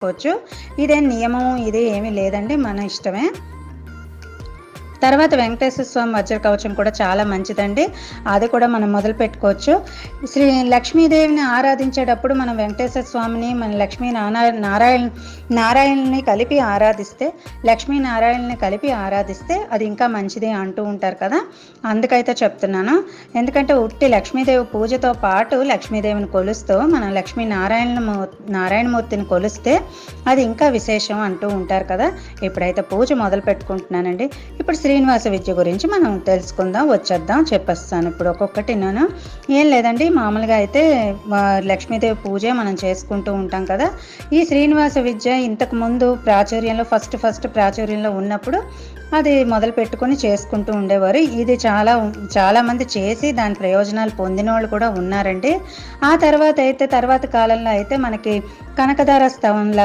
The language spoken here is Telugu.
చేసుకోవచ్చు. ఇదేం నియమం ఇది ఏమీ లేదండి, మన ఇష్టమే. తర్వాత వెంకటేశ్వర స్వామి వజ్ర కవచం కూడా చాలా మంచిదండి, అది కూడా మనం మొదలు పెట్టుకోవచ్చు. శ్రీ లక్ష్మీదేవిని ఆరాధించేటప్పుడు మనం వెంకటేశ్వర స్వామిని మన నారాయణని కలిపి ఆరాధిస్తే, లక్ష్మీనారాయణని కలిపి ఆరాధిస్తే అది ఇంకా మంచిది అంటూ ఉంటారు కదా, అందుకైతే చెప్తున్నాను. ఎందుకంటే ఉట్టి లక్ష్మీదేవి పూజతో పాటు లక్ష్మీదేవిని కొలుస్తూ మనం నారాయణమూర్తిని కొలిస్తే అది ఇంకా విశేషం అంటూ ఉంటారు కదా. ఇప్పుడైతే పూజ మొదలు పెట్టుకుంటున్నానండి. ఇప్పుడు శ్రీనివాస విద్య గురించి మనం తెలుసుకుందాం, వచ్చేద్దాం, చెప్పేస్తాను ఇప్పుడు ఒక్కొక్కటి. నేను ఏం లేదండి, మామూలుగా అయితే లక్ష్మీదేవి పూజ మనం చేసుకుంటూ ఉంటాం కదా. ఈ శ్రీనివాస విద్య ఇంతకు ముందు ప్రాచుర్యంలో ఫస్ట్ ప్రాచుర్యంలో ఉన్నప్పుడు అది మొదలు పెట్టుకొని చేసుకుంటూ ఉండేవారు. ఇది చాలా మంది చేసి దాని ప్రయోజనాలు పొందిన వాళ్ళు కూడా ఉన్నారండి. ఆ తర్వాత కాలంలో అయితే మనకి కనకదార స్తవంలో